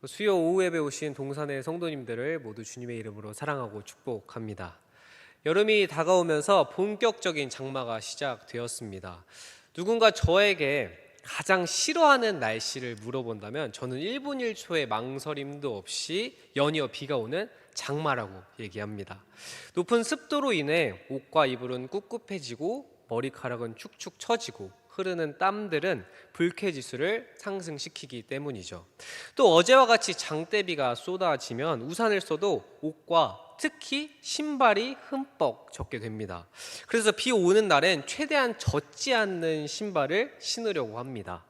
수요 오후 예배 오신 동산의 성도님들을 모두 주님의 이름으로 사랑하고 축복합니다. 여름이 다가오면서 본격적인 장마가 시작되었습니다. 누군가 저에게 가장 싫어하는 날씨를 물어본다면 저는 1분 1초의 망설임도 없이 연이어 비가 오는 장마라고 얘기합니다. 높은 습도로 인해 옷과 이불은 꿉꿉해지고 머리카락은 축축 처지고 흐르는 땀들은 불쾌지수를 상승시키기 때문이죠. 또 어제와 같이 장대비가 쏟아지면 우산을 써도 옷과 특히 신발이 흠뻑 젖게 됩니다. 그래서 비 오는 날엔 최대한 젖지 않는 신발을 신으려고 합니다.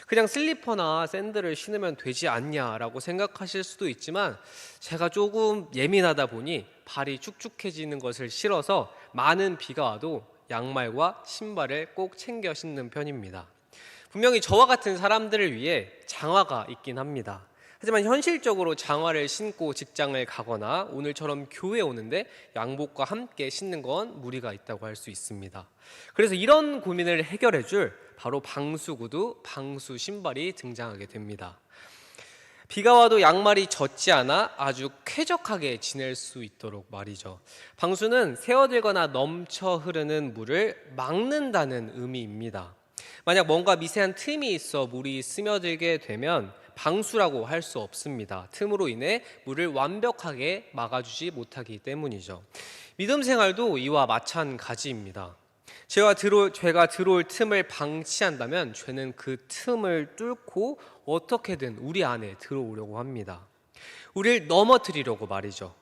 그냥 슬리퍼나 샌들을 신으면 되지 않냐라고 생각하실 수도 있지만 제가 조금 예민하다 보니 발이 축축해지는 것을 싫어서 많은 비가 와도 양말과 신발을 꼭 챙겨 신는 편입니다. 분명히 저와 같은 사람들을 위해 장화가 있긴 합니다. 하지만 현실적으로 장화를 신고 직장을 가거나 오늘처럼 교회에 오는데 양복과 함께 신는 건 무리가 있다고 할 수 있습니다. 그래서 이런 고민을 해결해 줄 바로 방수 구두, 방수 신발이 등장하게 됩니다. 비가 와도 양말이 젖지 않아 아주 쾌적하게 지낼 수 있도록 말이죠. 방수는 새어들거나 넘쳐 흐르는 물을 막는다는 의미입니다. 만약 뭔가 미세한 틈이 있어 물이 스며들게 되면 방수라고 할 수 없습니다. 틈으로 인해 물을 완벽하게 막아주지 못하기 때문이죠. 믿음 생활도 이와 마찬가지입니다. 죄가 들어올 틈을 방치한다면 죄는 그 틈을 뚫고 어떻게든 우리 안에 들어오려고 합니다. 우리를 넘어뜨리려고 말이죠.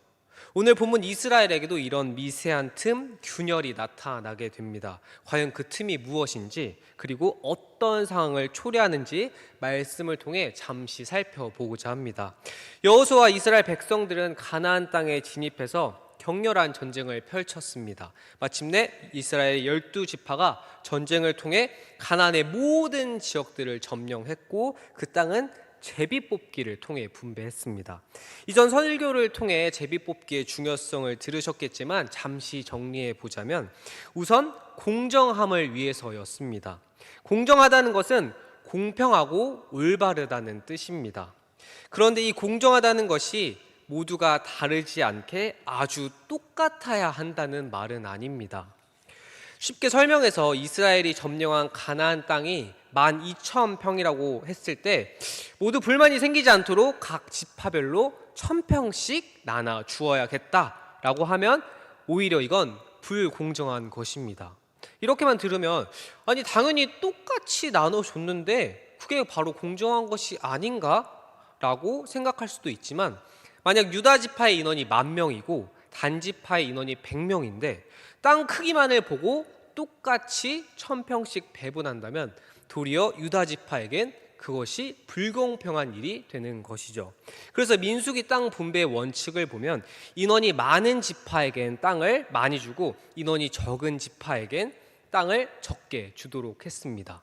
오늘 본문 이스라엘에게도 이런 미세한 틈, 균열이 나타나게 됩니다. 과연 그 틈이 무엇인지 그리고 어떤 상황을 초래하는지 말씀을 통해 잠시 살펴보고자 합니다. 여호수아와 이스라엘 백성들은 가나안 땅에 진입해서 격렬한 전쟁을 펼쳤습니다. 마침내 이스라엘의 12지파가 전쟁을 통해 가나안의 모든 지역들을 점령했고 그 땅은 제비뽑기를 통해 분배했습니다. 이전 설교를 통해 제비뽑기의 중요성을 들으셨겠지만 잠시 정리해 보자면 우선 공정함을 위해서였습니다. 공정하다는 것은 공평하고 올바르다는 뜻입니다. 그런데 이 공정하다는 것이 모두가 다르지 않게 아주 똑같아야 한다는 말은 아닙니다. 쉽게 설명해서 이스라엘이 점령한 가나안 땅이 12,000평이라고 했을 때 모두 불만이 생기지 않도록 각 지파별로 1,000평씩 나눠 주어야겠다라고 하면 오히려 이건 불공정한 것입니다. 이렇게만 들으면 아니 당연히 똑같이 나눠줬는데 그게 바로 공정한 것이 아닌가? 라고 생각할 수도 있지만 만약 유다 지파의 인원이 10,000명이고 단 지파의 인원이 100명인데 땅 크기만을 보고 똑같이 1,000평씩 배분한다면 도리어 유다 지파에겐 그것이 불공평한 일이 되는 것이죠. 그래서 민수기 땅 분배의 원칙을 보면 인원이 많은 지파에겐 땅을 많이 주고 인원이 적은 지파에겐 땅을 적게 주도록 했습니다.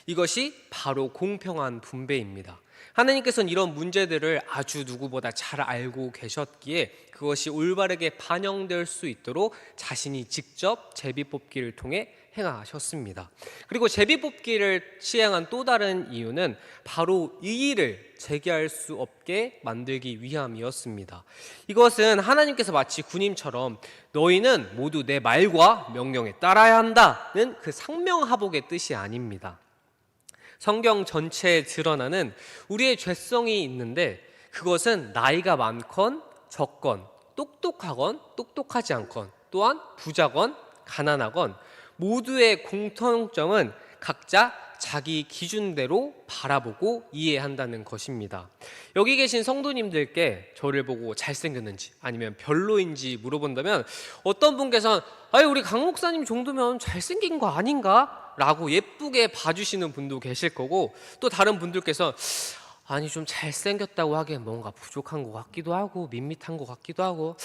이것이 바로 공평한 분배입니다. 하나님께서는 이런 문제들을 아주 누구보다 잘 알고 계셨기에 그것이 올바르게 반영될 수 있도록 자신이 직접 제비뽑기를 통해 행하셨습니다. 그리고 제비뽑기를 시행한 또 다른 이유는 바로 이의를 제기할 수 없게 만들기 위함이었습니다. 이것은 하나님께서 마치 군인처럼 너희는 모두 내 말과 명령에 따라야 한다는 그 상명하복의 뜻이 아닙니다. 성경 전체에 드러나는 우리의 죄성이 있는데 그것은 나이가 많건 적건 똑똑하건 똑똑하지 않건 또한 부자건 가난하건 모두의 공통점은 각자 자기 기준대로 바라보고 이해한다는 것입니다. 여기 계신 성도님들께 저를 보고 잘생겼는지 아니면 별로인지 물어본다면 어떤 분께서는 우리 강 목사님 정도면 잘생긴 거 아닌가? 라고 예쁘게 봐주시는 분도 계실 거고 또 다른 분들께서 아니 좀 잘생겼다고 하기엔 뭔가 부족한 것 같기도 하고 밋밋한 것 같기도 하고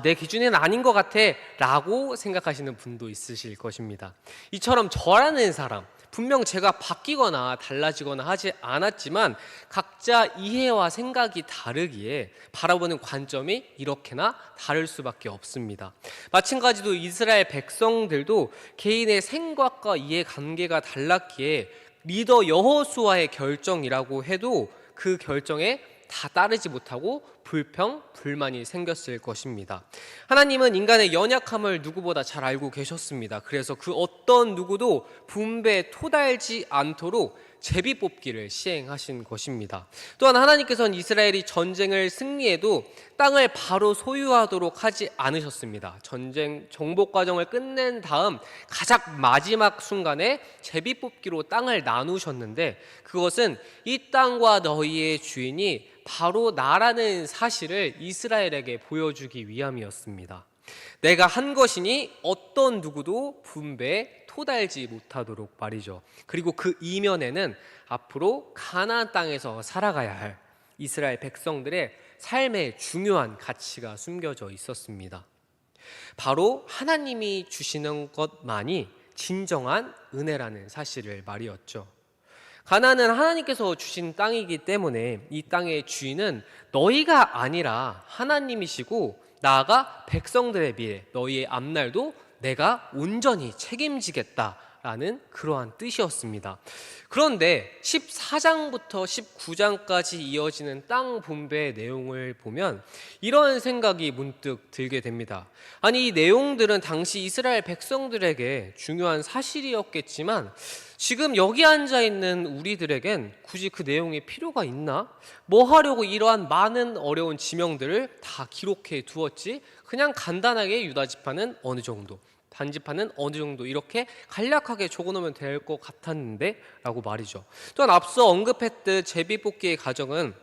내 기준에는 아닌 것 같아 라고 생각하시는 분도 있으실 것입니다. 이처럼 저라는 사람 분명 제가 바뀌거나 달라지거나 하지 않았지만 각자 이해와 생각이 다르기에 바라보는 관점이 이렇게나 다를 수밖에 없습니다. 마찬가지로 이스라엘 백성들도 개인의 생각과 이해관계가 달랐기에 리더 여호수아의 결정이라고 해도 그 결정에 다 따르지 못하고 불평, 불만이 생겼을 것입니다. 하나님은 인간의 연약함을 누구보다 잘 알고 계셨습니다. 그래서 그 어떤 누구도 분배에 토달지 않도록 제비뽑기를 시행하신 것입니다. 또한 하나님께서는 이스라엘이 전쟁을 승리해도 땅을 바로 소유하도록 하지 않으셨습니다. 전쟁 정복 과정을 끝낸 다음 가장 마지막 순간에 제비뽑기로 땅을 나누셨는데, 그것은 이 땅과 너희의 주인이 바로 나라는 사실을 이스라엘에게 보여주기 위함이었습니다. 내가 한 것이니 어떤 누구도 분배에 토달지 못하도록 말이죠. 그리고 그 이면에는 앞으로 가나안 땅에서 살아가야 할 이스라엘 백성들의 삶의 중요한 가치가 숨겨져 있었습니다. 바로 하나님이 주시는 것만이 진정한 은혜라는 사실을 말이었죠. 가나안은 하나님께서 주신 땅이기 때문에 이 땅의 주인은 너희가 아니라 하나님이시고, 나아가 백성들의 미래, 너희의 앞날도 내가 온전히 책임지겠다라는 그러한 뜻이었습니다. 그런데 14장부터 19장까지 이어지는 땅 분배의 내용을 보면 이런 생각이 문득 들게 됩니다. 아니, 이 내용들은 당시 이스라엘 백성들에게 중요한 사실이었겠지만 지금 여기 앉아있는 우리들에겐 굳이 그 내용이 필요가 있나? 뭐 하려고 이러한 많은 어려운 지명들을 다 기록해 두었지? 그냥 간단하게 유다지파는 어느 정도, 단지파는 어느 정도 이렇게 간략하게 적어놓으면 될 것 같았는데 라고 말이죠. 또한 앞서 언급했듯 제비뽑기의 과정은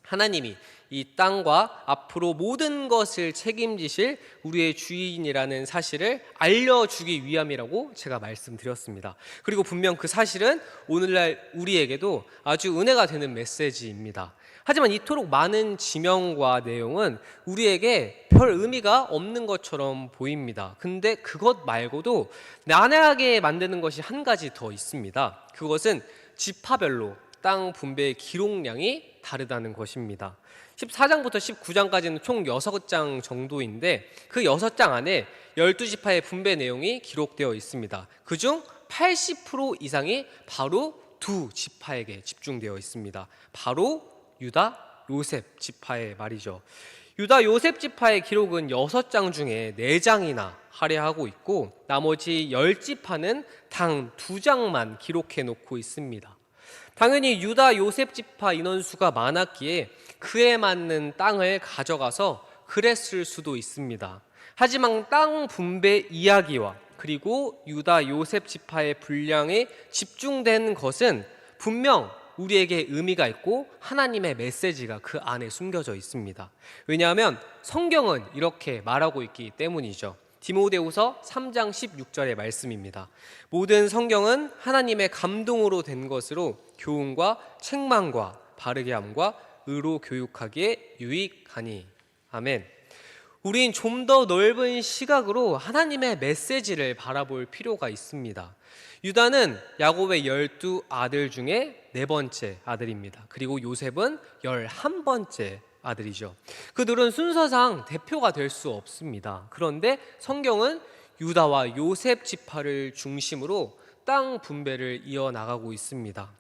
하나님이 이 땅과 앞으로 모든 것을 책임지실 우리의 주인이라는 사실을 알려주기 위함이라고 제가 말씀드렸습니다. 그리고 분명 그 사실은 오늘날 우리에게도 아주 은혜가 되는 메시지입니다. 하지만 이토록 많은 지명과 내용은 우리에게 별 의미가 없는 것처럼 보입니다. 근데 그것 말고도 난해하게 만드는 것이 한 가지 더 있습니다. 그것은 지파별로 땅 분배의 기록량이 다르다는 것입니다. 14장부터 19장까지는 총 6장 정도인데 그 6장 안에 12지파의 분배 내용이 기록되어 있습니다. 그중 80% 이상이 바로 두 지파에게 집중되어 있습니다. 바로 유다, 요셉 지파의 말이죠. 유다, 요셉 지파의 기록은 6장 중에 4장이나 할애하고 있고 나머지 10지파는 당 2장만 기록해 놓고 있습니다. 당연히 유다, 요셉 지파 인원수가 많았기에 그에 맞는 땅을 가져가서 그랬을 수도 있습니다. 하지만 땅 분배 이야기와 그리고 유다, 요셉 지파의 분량에 집중된 것은 분명 우리에게 의미가 있고 하나님의 메시지가 그 안에 숨겨져 있습니다. 왜냐하면 성경은 이렇게 말하고 있기 때문이죠. 디모데후서 3장 16절의 말씀입니다. 모든 성경은 하나님의 감동으로 된 것으로 교훈과 책망과 바르게 함과 의로 교육하기에 유익하니. 아멘. 우린 좀 더 넓은 시각으로 하나님의 메시지를 바라볼 필요가 있습니다. 유다는 야곱의 12아들 중에 4번째 아들입니다. 그리고 요셉은 11번째 아들이죠. 그들은 순서상 대표가 될 수 없습니다. 그런데 성경은 유다와 요셉 지파를 중심으로 땅 분배를 이어나가고 있습니다.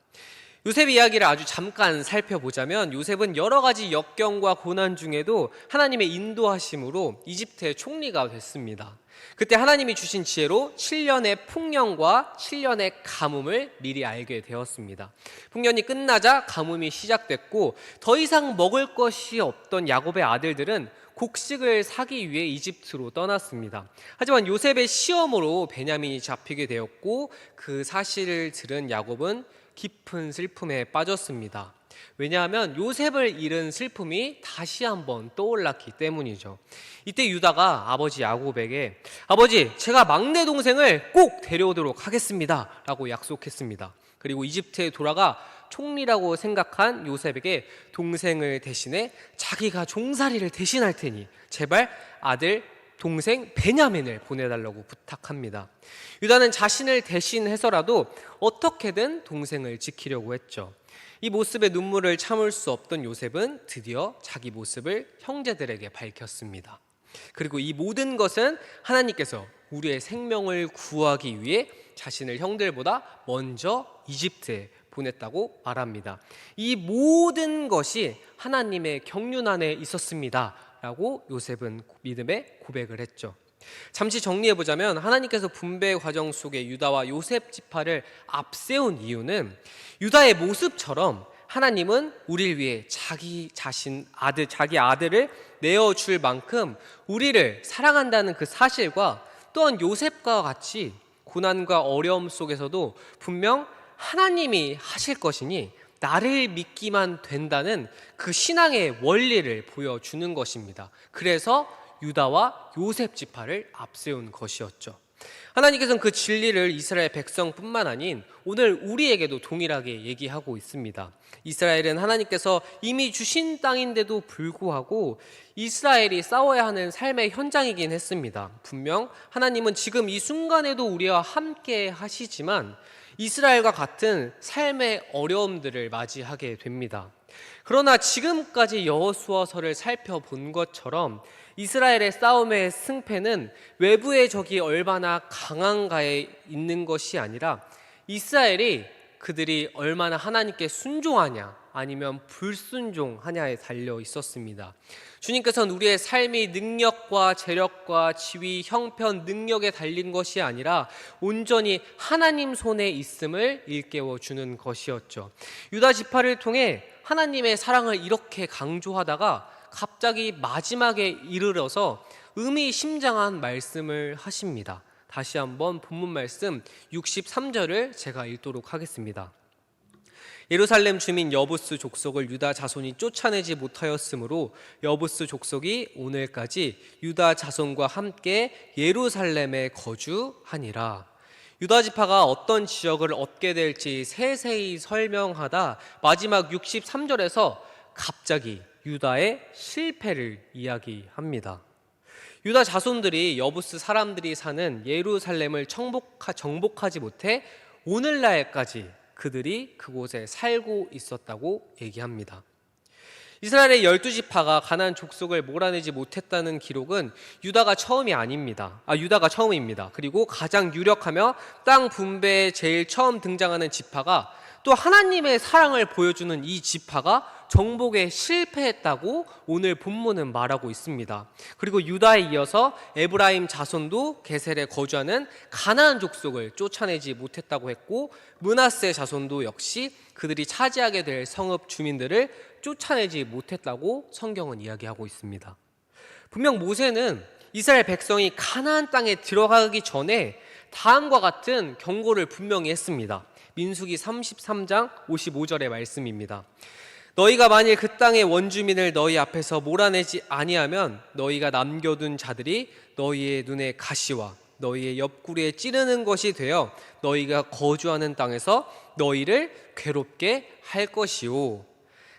요셉 이야기를 아주 잠깐 살펴보자면 요셉은 여러 가지 역경과 고난 중에도 하나님의 인도하심으로 이집트의 총리가 됐습니다. 그때 하나님이 주신 지혜로 7년의 풍년과 7년의 가뭄을 미리 알게 되었습니다. 풍년이 끝나자 가뭄이 시작됐고 더 이상 먹을 것이 없던 야곱의 아들들은 곡식을 사기 위해 이집트로 떠났습니다. 하지만 요셉의 시험으로 베냐민이 잡히게 되었고 그 사실을 들은 야곱은 깊은 슬픔에 빠졌습니다. 왜냐하면 요셉을 잃은 슬픔이 다시 한번 떠올랐기 때문이죠. 이때 유다가 아버지 야곱에게 아버지, 제가 막내 동생을 꼭 데려오도록 하겠습니다 라고 약속했습니다. 그리고 이집트에 돌아가 총리라고 생각한 요셉에게 동생을 대신해 자기가 종살이를 대신할 테니 제발 아들 동생 베냐민을 보내달라고 부탁합니다. 유다는 자신을 대신해서라도 어떻게든 동생을 지키려고 했죠. 이 모습에 눈물을 참을 수 없던 요셉은 드디어 자기 모습을 형제들에게 밝혔습니다. 그리고 이 모든 것은 하나님께서 우리의 생명을 구하기 위해 자신을 형들보다 먼저 이집트에 보냈다고 말합니다. 이 모든 것이 하나님의 경륜 안에 있었습니다 라고 요셉은 믿음의 고백을 했죠. 잠시 정리해보자면 하나님께서 분배 과정 속에 유다와 요셉 지파를 앞세운 이유는 유다의 모습처럼 하나님은 우리를 위해 자기 아들을 내어줄 만큼 우리를 사랑한다는 그 사실과 또한 요셉과 같이 고난과 어려움 속에서도 분명 하나님이 하실 것이니 나를 믿기만 된다는 그 신앙의 원리를 보여주는 것입니다. 그래서 유다와 요셉 지파를 앞세운 것이었죠. 하나님께서는 그 진리를 이스라엘 백성뿐만 아닌 오늘 우리에게도 동일하게 얘기하고 있습니다. 이스라엘은 하나님께서 이미 주신 땅인데도 불구하고 이스라엘이 싸워야 하는 삶의 현장이긴 했습니다. 분명 하나님은 지금 이 순간에도 우리와 함께 하시지만 이스라엘과 같은 삶의 어려움들을 맞이하게 됩니다. 그러나 지금까지 여호수아서를 살펴본 것처럼 이스라엘의 싸움의 승패는 외부의 적이 얼마나 강한가에 있는 것이 아니라 이스라엘이 그들이 얼마나 하나님께 순종하냐 아니면 불순종하냐에 달려 있었습니다. 주님께서는 우리의 삶이 능력과 재력과 지위, 형편, 능력에 달린 것이 아니라 온전히 하나님 손에 있음을 일깨워 주는 것이었죠. 유다 지파를 통해 하나님의 사랑을 이렇게 강조하다가 갑자기 마지막에 이르러서 의미심장한 말씀을 하십니다. 다시 한번 본문 말씀 63절을 제가 읽도록 하겠습니다. 예루살렘 주민 여부스 족속을 유다 자손이 쫓아내지 못하였으므로 여부스 족속이 오늘까지 유다 자손과 함께 예루살렘에 거주하니라. 유다 지파가 어떤 지역을 얻게 될지 세세히 설명하다 마지막 63절에서 갑자기 유다의 실패를 이야기합니다. 유다 자손들이 여부스 사람들이 사는 예루살렘을 정복하지 못해 오늘날까지 그들이 그곳에 살고 있었다고 얘기합니다. 이스라엘의 12지파가 가나안 족속을 몰아내지 못했다는 기록은 유다가 처음입니다. 그리고 가장 유력하며 땅 분배에 제일 처음 등장하는 지파가 또 하나님의 사랑을 보여주는 이 지파가 정복에 실패했다고 오늘 본문은 말하고 있습니다. 그리고 유다에 이어서 에브라임 자손도 게셀에 거주하는 가나안 족속을 쫓아내지 못했다고 했고 므낫세 자손도 역시 그들이 차지하게 될 성읍 주민들을 쫓아내지 못했다고 성경은 이야기하고 있습니다. 분명 모세는 이스라엘 백성이 가나안 땅에 들어가기 전에 다음과 같은 경고를 분명히 했습니다. 민수기 33장 55절의 말씀입니다. 너희가 만일 그 땅의 원주민을 너희 앞에서 몰아내지 아니하면 너희가 남겨둔 자들이 너희의 눈에 가시와 너희의 옆구리에 찌르는 것이 되어 너희가 거주하는 땅에서 너희를 괴롭게 할 것이오.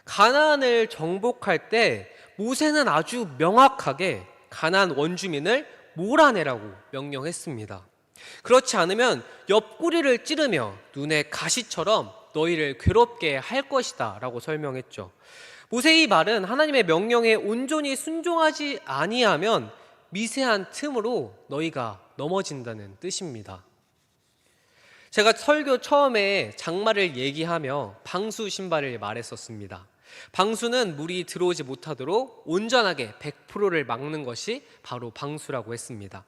가나안을 정복할 때 모세는 아주 명확하게 가나안 원주민을 몰아내라고 명령했습니다. 그렇지 않으면 옆구리를 찌르며 눈에 가시처럼 너희를 괴롭게 할 것이다 라고 설명했죠. 모세의 이 말은 하나님의 명령에 온전히 순종하지 아니하면 미세한 틈으로 너희가 넘어진다는 뜻입니다. 제가 설교 처음에 장마를 얘기하며 방수 신발을 말했었습니다. 방수는 물이 들어오지 못하도록 온전하게 100%를 막는 것이 바로 방수라고 했습니다.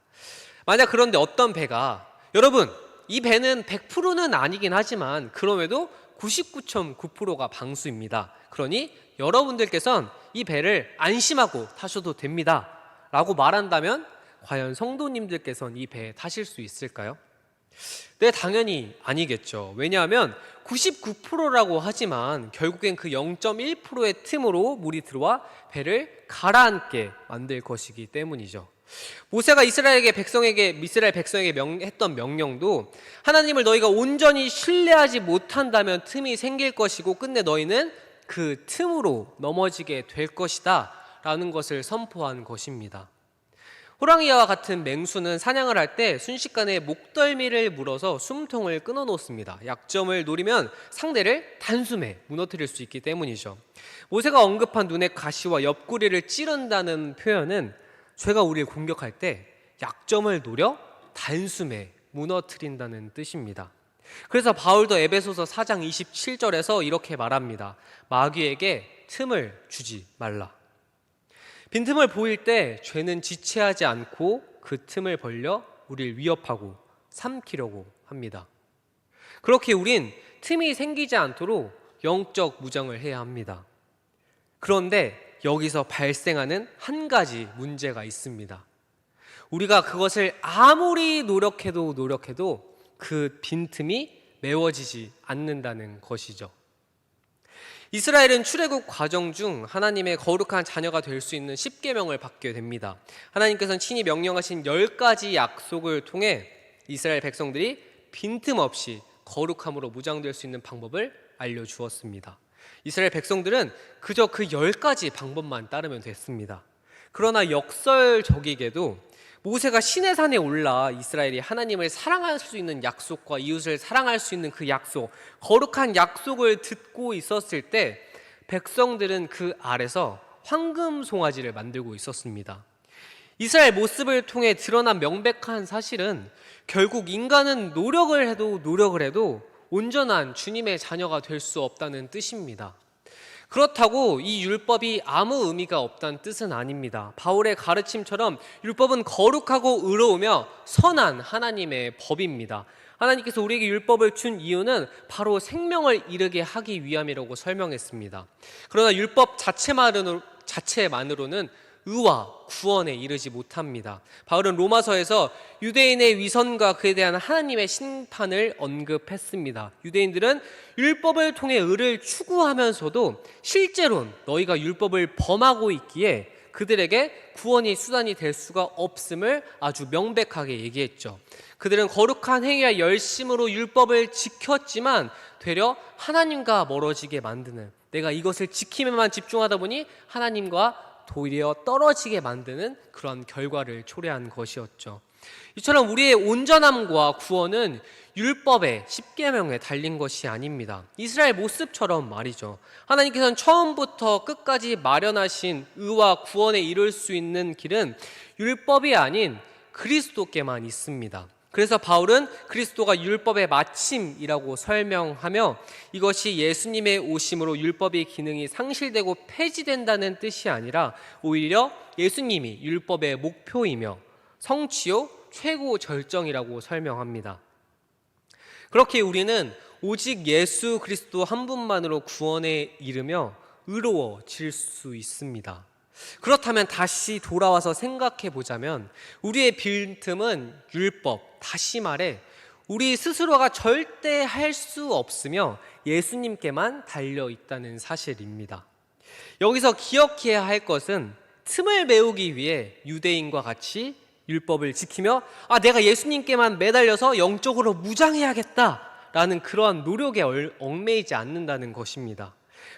만약 그런데 어떤 배가, 여러분 이 배는 100%는 아니긴 하지만 그럼에도 99.9%가 방수입니다. 그러니 여러분들께서는 이 배를 안심하고 타셔도 됩니다 라고 말한다면 과연 성도님들께서는 이 배에 타실 수 있을까요? 네, 당연히 아니겠죠. 왜냐하면 99%라고 하지만 결국엔 그 0.1%의 틈으로 물이 들어와 배를 가라앉게 만들 것이기 때문이죠. 모세가 이스라엘 백성에게 했던 명령도 하나님을 너희가 온전히 신뢰하지 못한다면 틈이 생길 것이고 끝내 너희는 그 틈으로 넘어지게 될 것이다 라는 것을 선포한 것입니다. 호랑이와 같은 맹수는 사냥을 할 때 순식간에 목덜미를 물어서 숨통을 끊어 놓습니다. 약점을 노리면 상대를 단숨에 무너뜨릴 수 있기 때문이죠. 모세가 언급한 눈의 가시와 옆구리를 찌른다는 표현은 죄가 우리를 공격할 때 약점을 노려 단숨에 무너뜨린다는 뜻입니다. 그래서 바울도 에베소서 4장 27절에서 이렇게 말합니다. 마귀에게 틈을 주지 말라. 빈틈을 보일 때 죄는 지체하지 않고 그 틈을 벌려 우리를 위협하고 삼키려고 합니다. 그렇게 우린 틈이 생기지 않도록 영적 무장을 해야 합니다. 그런데 여기서 발생하는 한 가지 문제가 있습니다. 우리가 그것을 아무리 노력해도 그 빈틈이 메워지지 않는다는 것이죠. 이스라엘은 출애굽 과정 중 하나님의 거룩한 자녀가 될 수 있는 10계명을 받게 됩니다. 하나님께서는 친히 명령하신 10가지 약속을 통해 이스라엘 백성들이 빈틈없이 거룩함으로 무장될 수 있는 방법을 알려주었습니다. 이스라엘 백성들은 그저 그 10가지 방법만 따르면 됐습니다. 그러나 역설적이게도 모세가 시내산에 올라 이스라엘이 하나님을 사랑할 수 있는 약속과 이웃을 사랑할 수 있는 그 약속, 거룩한 약속을 듣고 있었을 때 백성들은 그 아래서 황금 송아지를 만들고 있었습니다. 이스라엘 모습을 통해 드러난 명백한 사실은 결국 인간은 노력을 해도 온전한 주님의 자녀가 될 수 없다는 뜻입니다. 그렇다고 이 율법이 아무 의미가 없다는 뜻은 아닙니다. 바울의 가르침처럼 율법은 거룩하고 의로우며 선한 하나님의 법입니다. 하나님께서 우리에게 율법을 준 이유는 바로 생명을 이르게 하기 위함이라고 설명했습니다. 그러나 율법 자체만으로는 의와 구원에 이르지 못합니다. 바울은 로마서에서 유대인의 위선과 그에 대한 하나님의 심판을 언급했습니다. 유대인들은 율법을 통해 의를 추구하면서도 실제로는 너희가 율법을 범하고 있기에 그들에게 구원의 수단이 될 수가 없음을 아주 명백하게 얘기했죠. 그들은 거룩한 행위와 열심으로 율법을 지켰지만 되려 하나님과 멀어지게 만드는, 내가 이것을 지키면만 집중하다 보니 하나님과 도리어 떨어지게 만드는 그런 결과를 초래한 것이었죠. 이처럼 우리의 온전함과 구원은 율법의 10계명에 달린 것이 아닙니다. 이스라엘 모습처럼 말이죠. 하나님께서는 처음부터 끝까지 마련하신 의와 구원에 이룰 수 있는 길은 율법이 아닌 그리스도께만 있습니다. 그래서 바울은 그리스도가 율법의 마침이라고 설명하며 이것이 예수님의 오심으로 율법의 기능이 상실되고 폐지된다는 뜻이 아니라 오히려 예수님이 율법의 목표이며 성취요 최고 절정이라고 설명합니다. 그렇게 우리는 오직 예수 그리스도 한 분만으로 구원에 이르며 의로워질 수 있습니다. 그렇다면 다시 돌아와서 생각해 보자면 우리의 빈틈은 율법, 다시 말해 우리 스스로가 절대 할 수 없으며 예수님께만 달려 있다는 사실입니다. 여기서 기억해야 할 것은 틈을 메우기 위해 유대인과 같이 율법을 지키며 내가 예수님께만 매달려서 영적으로 무장해야겠다라는 그러한 노력에 얽매이지 않는다는 것입니다.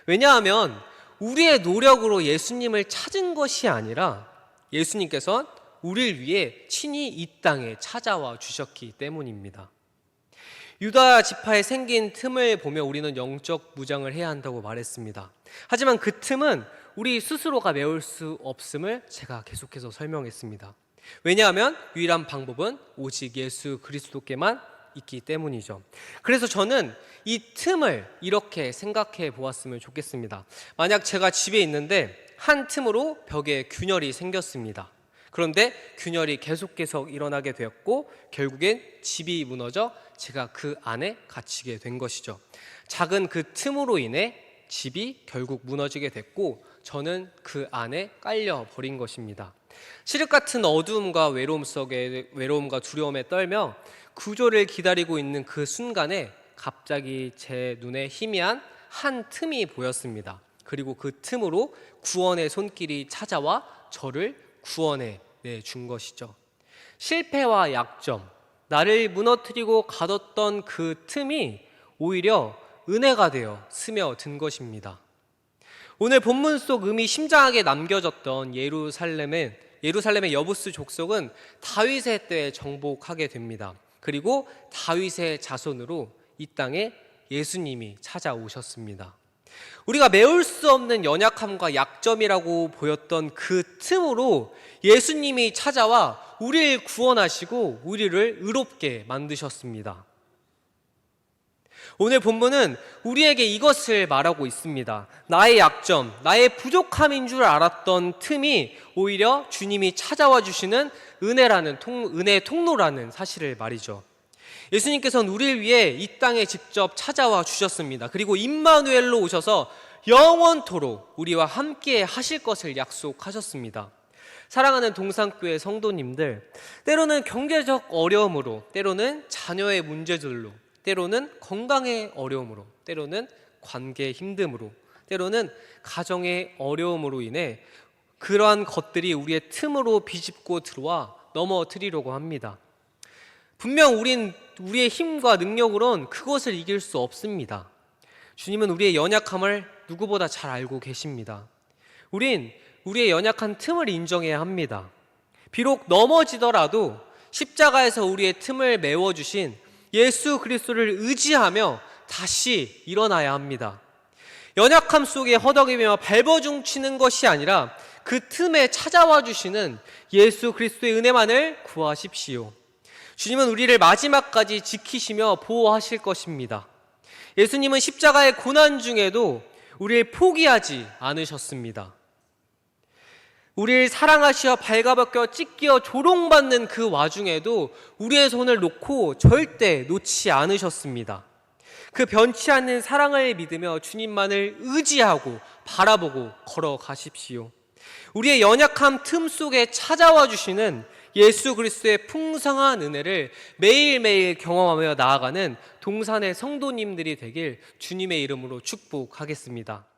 왜냐하면 우리의 노력으로 예수님을 찾은 것이 아니라 예수님께서 우리를 위해 친히 이 땅에 찾아와 주셨기 때문입니다. 유다 지파에 생긴 틈을 보며 우리는 영적 무장을 해야 한다고 말했습니다. 하지만 그 틈은 우리 스스로가 메울 수 없음을 제가 계속해서 설명했습니다. 왜냐하면 유일한 방법은 오직 예수 그리스도께만 있기 때문이죠. 그래서 저는 이 틈을 이렇게 생각해 보았으면 좋겠습니다. 만약 제가 집에 있는데 한 틈으로 벽에 균열이 생겼습니다. 그런데 균열이 계속 일어나게 되었고 결국엔 집이 무너져 제가 그 안에 갇히게 된 것이죠. 작은 그 틈으로 인해 집이 결국 무너지게 됐고 저는 그 안에 깔려 버린 것입니다. 칠흑 같은 어두움과 외로움과 두려움에 떨며 구조를 기다리고 있는 그 순간에 갑자기 제 눈에 희미한 한 틈이 보였습니다. 그리고 그 틈으로 구원의 손길이 찾아와 저를 구원해 준 것이죠. 실패와 약점, 나를 무너뜨리고 가뒀던 그 틈이 오히려 은혜가 되어 스며든 것입니다. 오늘 본문 속 음이 심장하게 남겨졌던 예루살렘의 여부스 족속은 다윗의 때에 정복하게 됩니다. 그리고 다윗의 자손으로 이 땅에 예수님이 찾아오셨습니다. 우리가 메울 수 없는 연약함과 약점이라고 보였던 그 틈으로 예수님이 찾아와 우리를 구원하시고 우리를 의롭게 만드셨습니다. 오늘 본문은 우리에게 이것을 말하고 있습니다. 나의 약점, 나의 부족함인 줄 알았던 틈이 오히려 주님이 찾아와 주시는 은혜의 통로라는 사실을 말이죠. 예수님께서는 우리를 위해 이 땅에 직접 찾아와 주셨습니다. 그리고 임마누엘로 오셔서 영원토록 우리와 함께 하실 것을 약속하셨습니다. 사랑하는 동산교회 성도님들, 때로는 경제적 어려움으로, 때로는 자녀의 문제들로, 때로는 건강의 어려움으로, 때로는 관계 힘듦으로, 때로는 가정의 어려움으로 인해 그러한 것들이 우리의 틈으로 비집고 들어와 넘어뜨리려고 합니다. 분명 우리의 힘과 능력으론 그것을 이길 수 없습니다. 주님은 우리의 연약함을 누구보다 잘 알고 계십니다. 우린 우리의 연약한 틈을 인정해야 합니다. 비록 넘어지더라도 십자가에서 우리의 틈을 메워주신 예수 그리스도를 의지하며 다시 일어나야 합니다. 연약함 속에 허덕이며 발버둥치는 것이 아니라 그 틈에 찾아와 주시는 예수 그리스도의 은혜만을 구하십시오. 주님은 우리를 마지막까지 지키시며 보호하실 것입니다. 예수님은 십자가의 고난 중에도 우리를 포기하지 않으셨습니다. 우리를 사랑하시어 발가벗겨 찢겨 조롱받는 그 와중에도 우리의 손을 놓고 절대 놓지 않으셨습니다. 그 변치 않는 사랑을 믿으며 주님만을 의지하고 바라보고 걸어가십시오. 우리의 연약함 틈 속에 찾아와 주시는 예수 그리스도의 풍성한 은혜를 매일매일 경험하며 나아가는 동산의 성도님들이 되길 주님의 이름으로 축복하겠습니다.